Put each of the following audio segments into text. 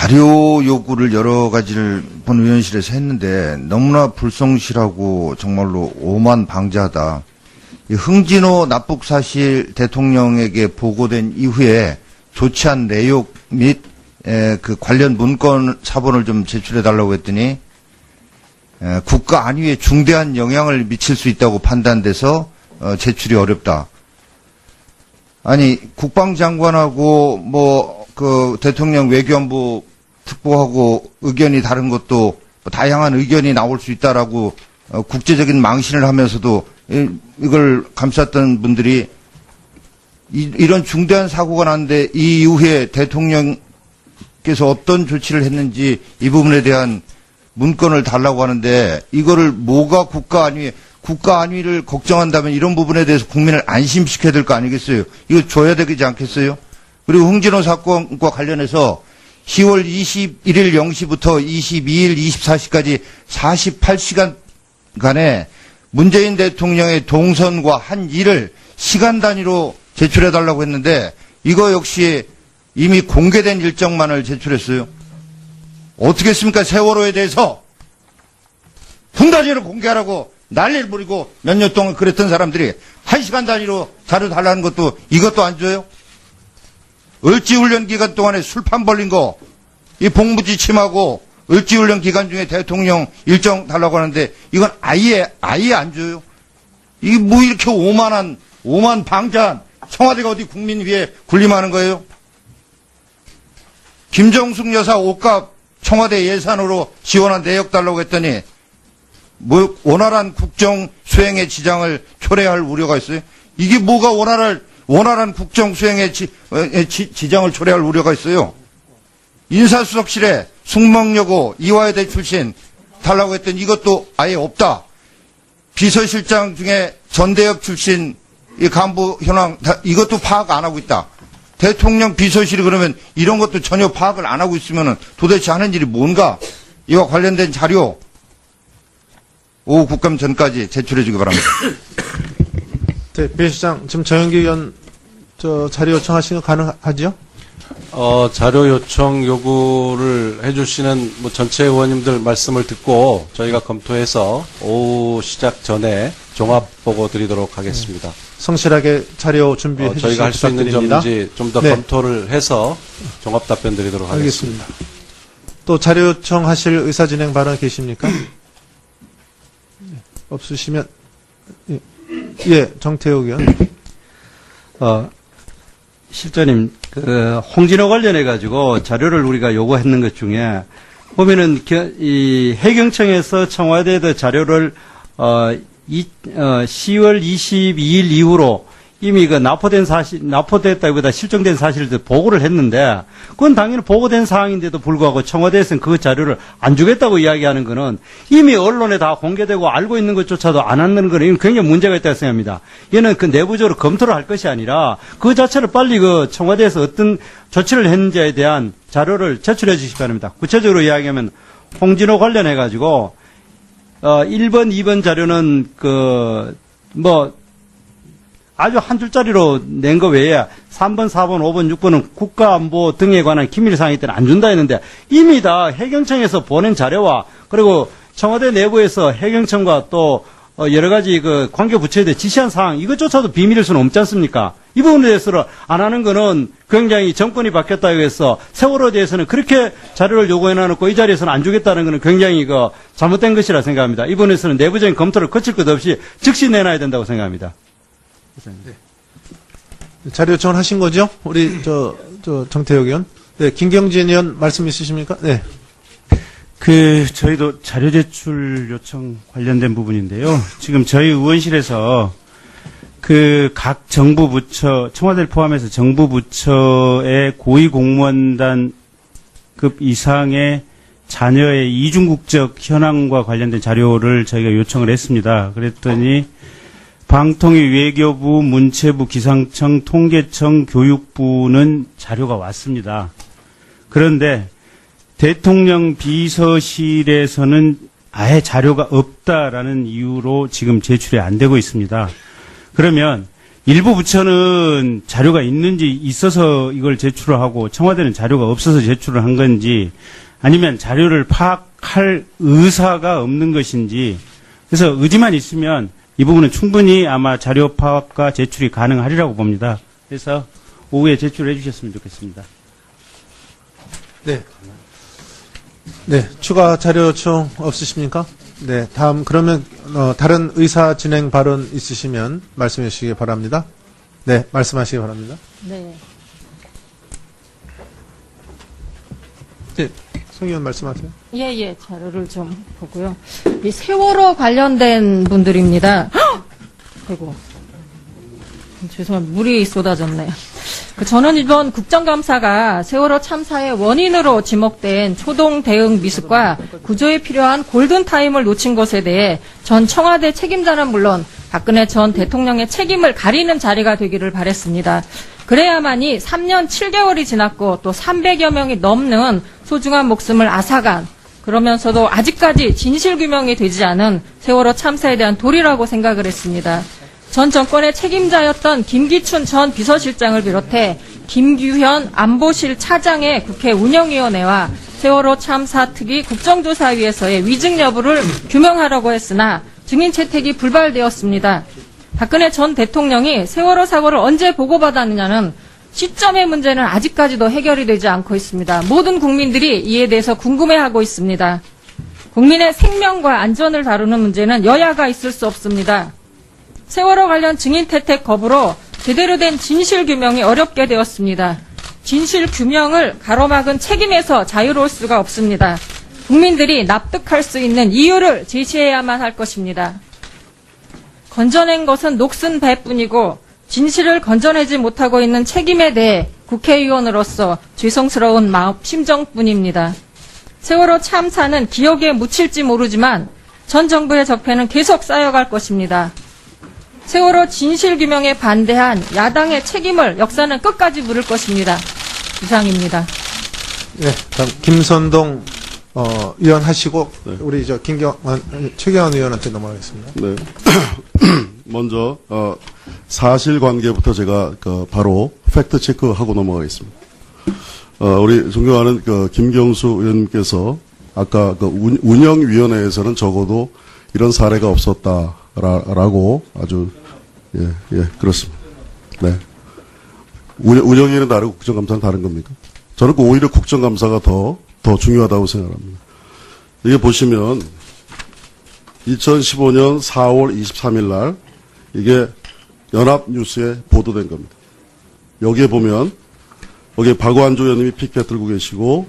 자료 요구를 여러 가지를 본의원실에서 했는데 너무나 불성실하고 정말로 오만방자하다. 이 흥진호 납북 사실 대통령에게 보고된 이후에 조치한 내역 및 그 관련 문건 사본을 좀 제출해 달라고 했더니 국가 안위에 중대한 영향을 미칠 수 있다고 판단돼서 제출이 어렵다. 아니 국방장관하고 뭐 그 대통령 외교안보 특보하고 의견이 다른 것도 다양한 의견이 나올 수 있다라고 국제적인 망신을 하면서도 이걸 감쌌던 분들이 이런 중대한 사고가 났는데 이 이후에 대통령께서 어떤 조치를 했는지 이 부분에 대한 문건을 달라고 하는데 이거를 뭐가 국가 안위를 걱정한다면 이런 부분에 대해서 국민을 안심시켜야 될 거 아니겠어요? 이거 줘야 되지 않겠어요? 그리고 흥진호 사건과 관련해서 10월 21일 0시부터 22일 24시까지 48시간간에 문재인 대통령의 동선과 한 일을 시간 단위로 제출해달라고 했는데 이거 역시 이미 공개된 일정만을 제출했어요. 어떻게 했습니까? 세월호에 대해서 분 단위로 공개하라고 난리를 부리고 몇 년 동안 그랬던 사람들이 1시간 단위로 자료 달라는 것도 이것도 안 줘요? 을지훈련 기간 동안에 술판 벌린 거, 이 복무지침하고 을지훈련 기간 중에 대통령 일정 달라고 하는데 이건 아예 안 줘요. 이게 뭐 이렇게 오만 방자한 청와대가 어디 국민 위에 군림하는 거예요? 김정숙 여사 옷값 청와대 예산으로 지원한 내역 달라고 했더니 뭐 원활한 국정 수행의 지장을 초래할 우려가 있어요? 이게 뭐가 원활한 국정 수행의 지장을 초래할 우려가 있어요? 인사수석실에 숙명여고 이화여대 출신 달라고 했더니 이것도 아예 없다. 비서실장 중에 전대협 출신 이 간부 현황 이것도 파악 안 하고 있다. 대통령 비서실이 그러면 이런 것도 전혀 파악을 안 하고 있으면 도대체 하는 일이 뭔가? 이와 관련된 자료 오후 국감 전까지 제출해 주기 바랍니다. 네, 배 시장 지금 정영기 의원 자료 요청하시는 거 가능하지요? 자료 요청 요구를 해주시는 뭐 전체 의원님들 말씀을 듣고 저희가 검토해서 오후 시작 전에 종합 보고 드리도록 하겠습니다. 성실하게 자료 준비해 주시기 저희가 할 수 있는 부탁드립니다. 점인지 좀 더 네. 검토를 해서 종합 답변 드리도록 하겠습니다. 알겠습니다. 또 자료 요청하실 의사 진행 발언 계십니까? 없으시면 예, 정태욱 의원. 실장님, 홍진호 관련해가지고 자료를 우리가 요구했는 것 중에 보면은 이 해경청에서 청와대에 자료를 10월 22일 이후로 이미 납포됐다기보다 실종된 사실들 보고를 했는데 그건 당연히 보고된 사항인데도 불구하고 청와대에서는 그 자료를 안 주겠다고 이야기하는 거는 이미 언론에 다 공개되고 알고 있는 것조차도 안 하는 거는 굉장히 문제가 있다고 생각합니다. 얘는 그 내부적으로 검토를 할 것이 아니라 그 자체를 빨리 그 청와대에서 어떤 조치를 했는지에 대한 자료를 제출해 주시기 바랍니다. 구체적으로 이야기하면 홍진호 관련해가지고 1번, 2번 자료는 아주 한 줄짜리로 낸 거 외에 3번, 4번, 5번, 6번은 국가안보 등에 관한 기밀사항이 때는 안 준다 했는데 이미 다 해경청에서 보낸 자료와 그리고 청와대 내부에서 해경청과 또 여러 가지 그 관계부처에 대해 지시한 사항 이것조차도 비밀일 수는 없지 않습니까? 이 부분에 대해서는 안 하는 거는 굉장히 정권이 바뀌었다고 해서 세월호에 대해서는 그렇게 자료를 요구해놔놓고 이 자리에서는 안 주겠다는 거는 굉장히 잘못된 것이라 생각합니다. 이 부분에서는 내부적인 검토를 거칠 것 없이 즉시 내놔야 된다고 생각합니다. 네. 자료 요청을 하신 거죠? 우리 정태혁 의원. 네, 김경진 의원 말씀 있으십니까? 네. 저희도 자료 제출 요청 관련된 부분인데요. 지금 저희 의원실에서 각 정부 부처, 청와대를 포함해서 정부 부처의 고위공무원단급 이상의 자녀의 이중국적 현황과 관련된 자료를 저희가 요청을 했습니다. 그랬더니 방통위, 외교부, 문체부, 기상청, 통계청, 교육부는 자료가 왔습니다. 그런데 대통령 비서실에서는 아예 자료가 없다라는 이유로 지금 제출이 안 되고 있습니다. 그러면 일부 부처는 자료가 있어서 이걸 제출을 하고 청와대는 자료가 없어서 제출을 한 건지 아니면 자료를 파악할 의사가 없는 것인지 그래서 의지만 있으면 이 부분은 충분히 아마 자료 파악과 제출이 가능하리라고 봅니다. 그래서 오후에 제출해 주셨으면 좋겠습니다. 네. 네, 추가 자료 요청 없으십니까? 네, 다음 그러면 다른 의사 진행 발언 있으시면 말씀해 주시기 바랍니다. 네, 말씀하시기 바랍니다. 네. 네, 송 의원 말씀하세요. 예, 자료를 좀 보고요. 이 세월호 관련된 분들입니다. 아이고. 죄송합니다. 물이 쏟아졌네요. 저는 이번 국정감사가 세월호 참사의 원인으로 지목된 초동 대응 미숙과 구조에 필요한 골든타임을 놓친 것에 대해 전 청와대 책임자는 물론 박근혜 전 대통령의 책임을 가리는 자리가 되기를 바랬습니다. 그래야만이 3년 7개월이 지났고 또 300여 명이 넘는 소중한 목숨을 앗아간 그러면서도 아직까지 진실규명이 되지 않은 세월호 참사에 대한 도리라고 생각을 했습니다. 전 정권의 책임자였던 김기춘 전 비서실장을 비롯해 김규현 안보실 차장의 국회 운영위원회와 세월호 참사 특위 국정조사위에서의 위증 여부를 규명하려고 했으나 증인 채택이 불발되었습니다. 박근혜 전 대통령이 세월호 사고를 언제 보고받았느냐는 시점의 문제는 아직까지도 해결이 되지 않고 있습니다. 모든 국민들이 이에 대해서 궁금해하고 있습니다. 국민의 생명과 안전을 다루는 문제는 여야가 있을 수 없습니다. 세월호 관련 증인 채택 거부로 제대로 된 진실규명이 어렵게 되었습니다. 진실규명을 가로막은 책임에서 자유로울 수가 없습니다. 국민들이 납득할 수 있는 이유를 제시해야만 할 것입니다. 건져낸 것은 녹슨 배뿐이고 진실을 건져내지 못하고 있는 책임에 대해 국회의원으로서 죄송스러운 심정뿐입니다. 세월호 참사는 기억에 묻힐지 모르지만 전 정부의 적폐는 계속 쌓여갈 것입니다. 세월호 진실규명에 반대한 야당의 책임을 역사는 끝까지 물을 것입니다. 이상입니다. 네, 다음 김선동 의원 하시고 우리 최경환 의원한테 넘어가겠습니다. 네. 먼저 사실관계부터 제가 바로 팩트 체크하고 넘어가겠습니다. 우리 존경하는 김경수 의원님께서 아까 운영위원회에서는 적어도 이런 사례가 없었다라고 아주 그렇습니다. 네. 운영위는 다르고 국정감사는 다른 겁니까? 저는 오히려 국정감사가 더 중요하다고 생각합니다. 이게 보시면 2015년 4월 23일 날 이게 연합뉴스에 보도된 겁니다. 여기에 보면 여기 박완조 의원님이 피켓 들고 계시고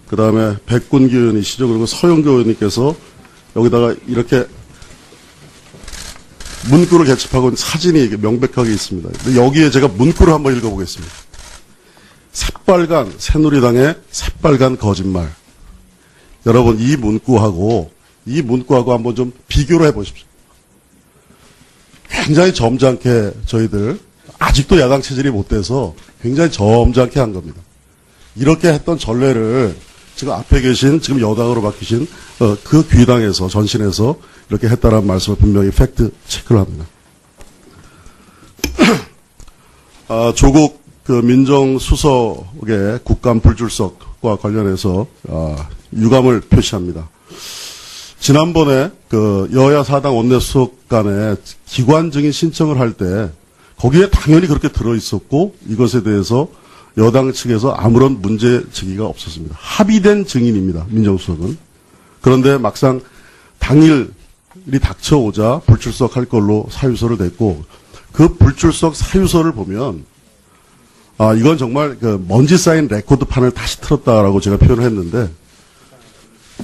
그 다음에 백군기 의원이시죠. 그리고 서영교 의원님께서 여기다가 이렇게 문구를 개첩하고 사진이 명백하게 있습니다. 근데 여기에 제가 문구를 한번 읽어보겠습니다. 새빨간 새누리당의 새빨간 거짓말. 여러분 이 문구하고 한번 좀 비교를 해보십시오. 굉장히 점잖게 저희들 아직도 야당 체질이 못 돼서 굉장히 점잖게 한 겁니다. 이렇게 했던 전례를 지금 앞에 계신 지금 여당으로 바뀌신 그 귀당에서 전신에서 이렇게 했다라는 말씀을 분명히 팩트 체크를 합니다. 조국 민정수석의 국감 불출석과 관련해서 유감을 표시합니다. 지난번에 여야 사당 원내수석 간에 기관 증인 신청을 할 때 거기에 당연히 그렇게 들어있었고 이것에 대해서 여당 측에서 아무런 문제 제기가 없었습니다. 합의된 증인입니다. 민정수석은. 그런데 막상 당일이 닥쳐오자 불출석할 걸로 사유서를 냈고 그 불출석 사유서를 보면 이건 정말 먼지 쌓인 레코드판을 다시 틀었다라고 제가 표현을 했는데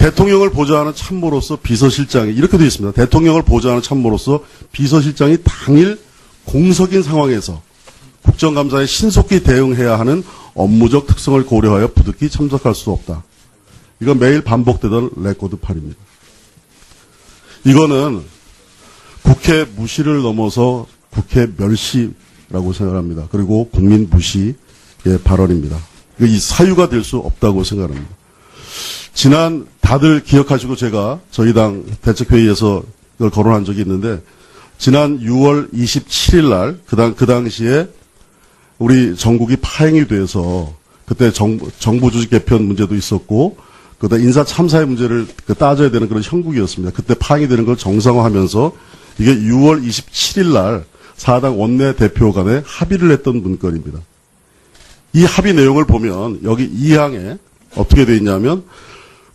대통령을 보좌하는 참모로서 비서실장이 이렇게 되어 있습니다. 대통령을 보좌하는 참모로서 비서실장이 당일 공석인 상황에서 국정감사에 신속히 대응해야 하는 업무적 특성을 고려하여 부득이 참석할 수 없다. 이건 매일 반복되던 레코드판입니다. 이거는 국회 무시를 넘어서 국회 멸시라고 생각합니다. 그리고 국민 무시의 발언입니다. 이 사유가 될 수 없다고 생각합니다. 지난 다들 기억하시고 제가 저희 당 대책회의에서 이걸 거론한 적이 있는데 지난 6월 27일 날, 그 당시에 우리 전국이 파행이 돼서 그때 정부 조직 개편 문제도 있었고, 그다음 인사 참사의 문제를 따져야 되는 그런 형국이었습니다. 그때 파행이 되는 걸 정상화하면서 이게 6월 27일 날 사당 원내 대표 간에 합의를 했던 문건입니다. 이 합의 내용을 보면 여기 2항에 어떻게 되어 있냐면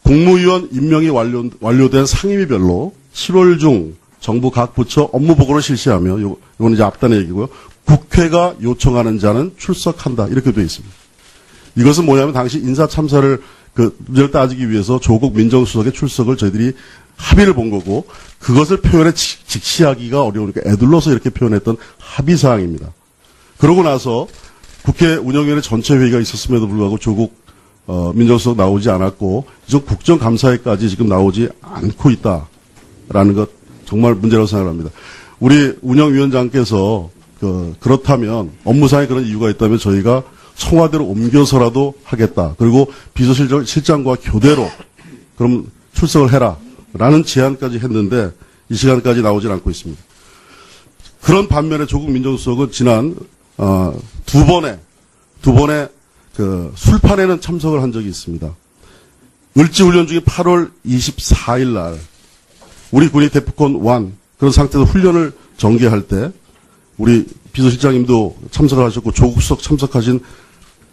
국무위원 임명이 완료된 상임위별로 7월 중 정부 각 부처 업무 보고를 실시하며 이건 이제 앞단의 얘기고요. 국회가 요청하는 자는 출석한다 이렇게 되어 있습니다. 이것은 뭐냐면 당시 인사 참사를 문제를 따지기 위해서 조국 민정수석의 출석을 저희들이 합의를 본 거고 그것을 표현해 직시하기가 어려우니까 애둘러서 이렇게 표현했던 합의 사항입니다. 그러고 나서 국회 운영위원회 전체 회의가 있었음에도 불구하고 조국 민정수석 나오지 않았고 이쪽 국정감사회까지 지금 나오지 않고 있다라는 것 정말 문제라고 생각합니다. 우리 운영위원장께서 그렇다면 업무상에 그런 이유가 있다면 저희가 청와대로 옮겨서라도 하겠다. 그리고 비서실장과 교대로 그럼 출석을 해라라는 제안까지 했는데 이 시간까지 나오질 않고 있습니다. 그런 반면에 조국 민정수석은 지난 두 번의 술판에는 참석을 한 적이 있습니다. 을지훈련 중에 8월 24일 날 우리 군이 대포권 1 그런 상태에서 훈련을 전개할 때 우리 비서실장님도 참석을 하셨고 조국 수석 참석하신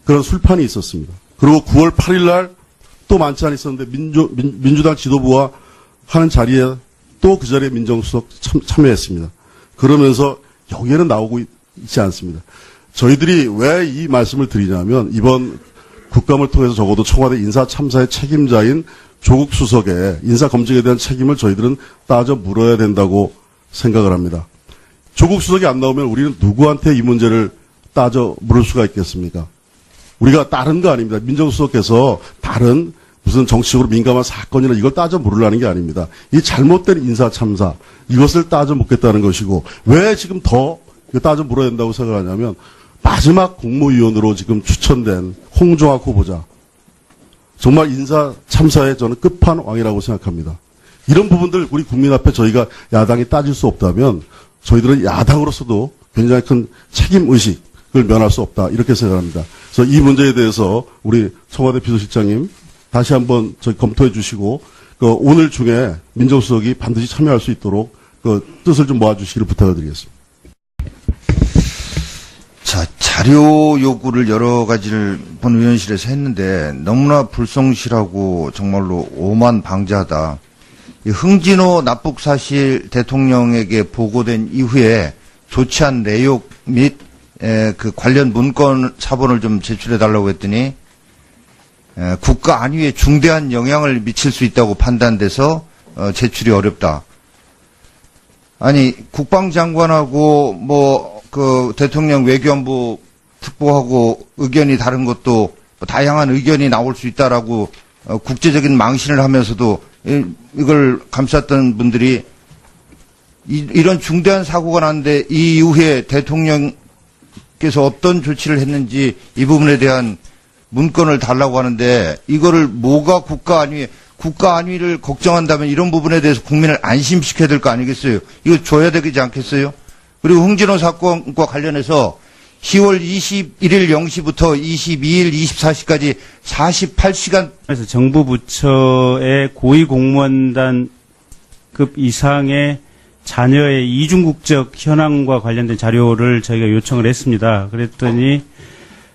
그런 술판이 있었습니다. 그리고 9월 8일 날 또 많지 않 있었는데 민주당 지도부와 하는 자리에 또 그 자리에 민정수석 참여했습니다. 그러면서 여기에는 나오고 있지 않습니다. 저희들이 왜 이 말씀을 드리냐면 이번 국감을 통해서 적어도 청와대 인사 참사의 책임자인 조국 수석의 인사 검증에 대한 책임을 저희들은 따져 물어야 된다고 생각을 합니다. 조국 수석이 안 나오면 우리는 누구한테 이 문제를 따져 물을 수가 있겠습니까? 우리가 다른 거 아닙니다. 민정수석께서 다른 무슨 정치적으로 민감한 사건이나 이걸 따져 물으려는 게 아닙니다. 이 잘못된 인사 참사 이것을 따져 묻겠다는 것이고 왜 지금 더 따져 물어야 된다고 생각하냐면 마지막 국무위원으로 지금 추천된 홍종학 후보자 정말 인사 참사의 저는 끝판왕이라고 생각합니다. 이런 부분들 우리 국민 앞에 저희가 야당이 따질 수 없다면 저희들은 야당으로서도 굉장히 큰 책임의식을 면할 수 없다 이렇게 생각합니다. 그래서 이 문제에 대해서 우리 청와대 비서실장님 다시 한번 저희 검토해 주시고 오늘 중에 민정수석이 반드시 참여할 수 있도록 뜻을 좀 모아주시기를 부탁을 드리겠습니다. 자, 자료 요구를 여러 가지를 본의원실에서 했는데 너무나 불성실하고 정말로 오만방자하다. 이 흥진호 납북 사실 대통령에게 보고된 이후에 조치한 내역 및 그 관련 문건 사본을 좀 제출해 달라고 했더니 국가 안위에 중대한 영향을 미칠 수 있다고 판단돼서 제출이 어렵다. 아니 국방장관하고 그 대통령 외교안보 특보하고 의견이 다른 것도 다양한 의견이 나올 수 있다라고 국제적인 망신을 하면서도 이걸 감쌌던 분들이 이런 중대한 사고가 났는데 이 이후에 대통령께서 어떤 조치를 했는지 이 부분에 대한 문건을 달라고 하는데 이거를 뭐가 국가 안위를 걱정한다면 이런 부분에 대해서 국민을 안심시켜야 될 거 아니겠어요? 이거 줘야 되지 않겠어요? 그리고 흥진호 사건과 관련해서 10월 21일 0시부터 22일 24시까지 48시간 그래서 정부 부처의 고위공무원단급 이상의 자녀의 이중국적 현황과 관련된 자료를 저희가 요청을 했습니다. 그랬더니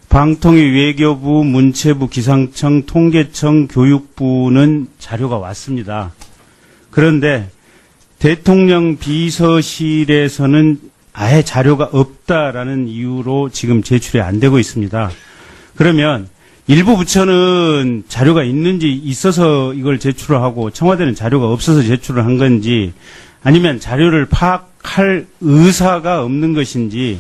방통위, 외교부, 문체부, 기상청, 통계청, 교육부는 자료가 왔습니다. 그런데 대통령 비서실에서는 아예 자료가 없다라는 이유로 지금 제출이 안 되고 있습니다. 그러면 일부 부처는 자료가 있어서 이걸 제출을 하고 청와대는 자료가 없어서 제출을 한 건지 아니면 자료를 파악할 의사가 없는 것인지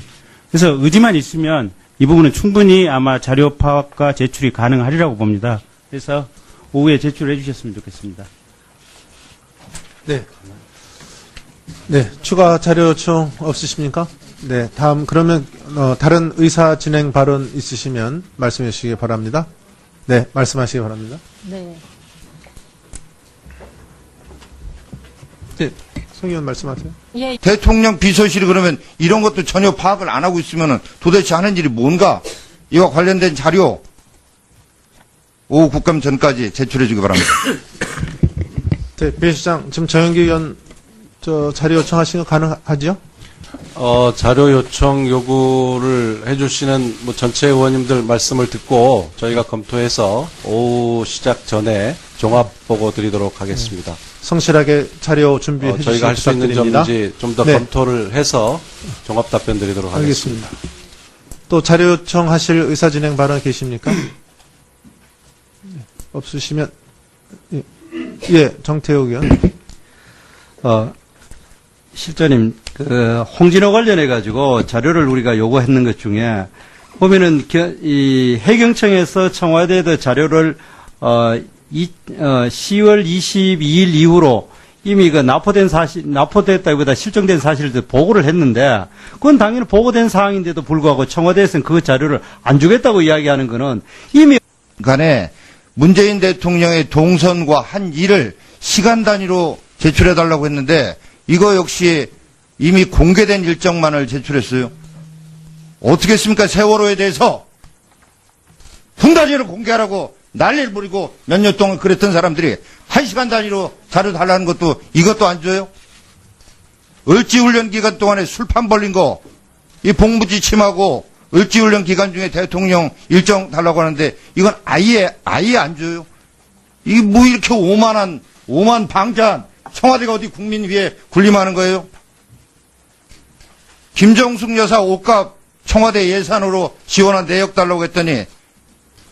그래서 의지만 있으면 이 부분은 충분히 아마 자료 파악과 제출이 가능하리라고 봅니다. 그래서 오후에 제출해 주셨으면 좋겠습니다. 네. 네, 추가 자료 요청 없으십니까? 네, 다음 그러면 다른 의사 진행 발언 있으시면 말씀해 주시기 바랍니다. 네, 말씀하시기 바랍니다. 네. 네, 송 의원 말씀하세요. 예, 대통령 비서실이 그러면 이런 것도 전혀 파악을 안 하고 있으면 도대체 하는 일이 뭔가? 이와 관련된 자료 오후 국감 전까지 제출해 주기 바랍니다. 네, 비서실장 지금 정영기 의원 자료 요청하신 거 가능하죠? 자료 요청 요구를 해주시는 전체 의원님들 말씀을 듣고 저희가 검토해서 오후 시작 전에 종합 보고 드리도록 하겠습니다. 성실하게 자료 준비해 주시기 저희가 할 수 있는 부탁드립니다. 점인지 좀 더 네. 검토를 해서 종합 답변 드리도록 하겠습니다. 알겠습니다. 또 자료 요청하실 의사 진행 발언 계십니까? 네, 없으시면 예, 정태욱 의원. 실장님, 홍진호 관련해가지고 자료를 우리가 요구했는 것 중에 보면은 이 해경청에서 청와대에 자료를 10월 22일 이후로 이미 납포됐다기보다 실종된 사실들 보고를 했는데 그건 당연히 보고된 사항인데도 불구하고 청와대에서는 그 자료를 안 주겠다고 이야기하는 거는 이미 간에 문재인 대통령의 동선과 한 일을 시간 단위로 제출해 달라고 했는데 이거 역시 이미 공개된 일정만을 제출했어요. 어떻게 했습니까? 세월호에 대해서 분단위로 공개하라고 난리를 부리고 몇 년 동안 그랬던 사람들이 1시간 단위로 자료 달라는 것도 이것도 안 줘요? 을지훈련 기간 동안에 술판 벌린 거, 이 복무지침하고 을지훈련 기간 중에 대통령 일정 달라고 하는데 이건 아예 안 줘요? 이게 뭐 이렇게 오만 방자한 청와대가 어디 국민 위에 군림하는 거예요? 김정숙 여사 옷값 청와대 예산으로 지원한 내역 달라고 했더니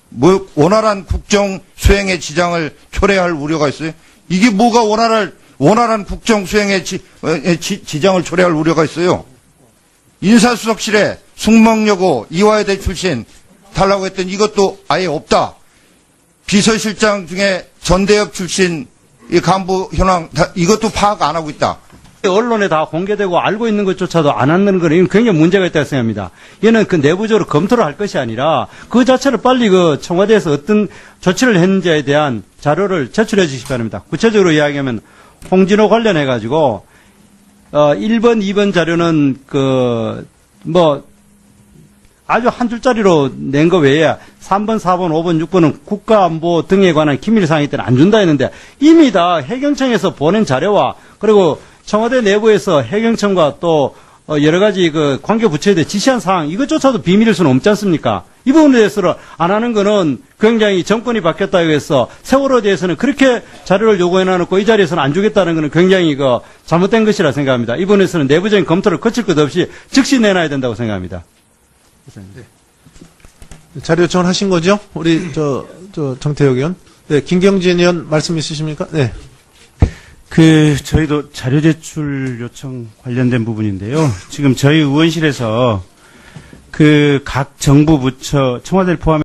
뭐 원활한 국정 수행의 지장을 초래할 우려가 있어요? 이게 뭐가 원활한 국정 수행의 지장을 초래할 우려가 있어요? 인사수석실에 숙명여고 이화여대 출신 달라고 했더니 이것도 아예 없다. 비서실장 중에 전대협 출신 이 간부 현황 이것도 파악 안 하고 있다. 언론에 다 공개되고 알고 있는 것조차도 안 하는 거는 굉장히 문제가 있다고 생각합니다. 얘는 그 내부적으로 검토를 할 것이 아니라 그 자체를 빨리 그 청와대에서 어떤 조치를 했는지에 대한 자료를 제출해 주시기 바랍니다. 구체적으로 이야기하면 홍진호 관련해 가지고 1번, 2번 자료는 아주 한 줄짜리로 낸 거 외에 3번, 4번, 5번, 6번은 국가안보 등에 관한 기밀사항이 때는 안 준다 했는데 이미 다 해경청에서 보낸 자료와 그리고 청와대 내부에서 해경청과 또 여러 가지 그 관계 부처에 대해 지시한 사항 이것조차도 비밀일 수는 없지 않습니까? 이 부분에 대해서는 안 하는 거는 굉장히 정권이 바뀌었다고 해서 세월호에 대해서는 그렇게 자료를 요구해 놔놓고 이 자리에서는 안 주겠다는 거는 굉장히 잘못된 것이라 생각합니다. 이 부분에서는 내부적인 검토를 거칠 것 없이 즉시 내놔야 된다고 생각합니다. 자료 요청을 하신 거죠? 우리 정태욱 의원. 네, 김경진 의원 말씀 있으십니까? 네. 저희도 자료 제출 요청 관련된 부분인데요. 지금 저희 의원실에서 각 정부 부처 청와대를 포함해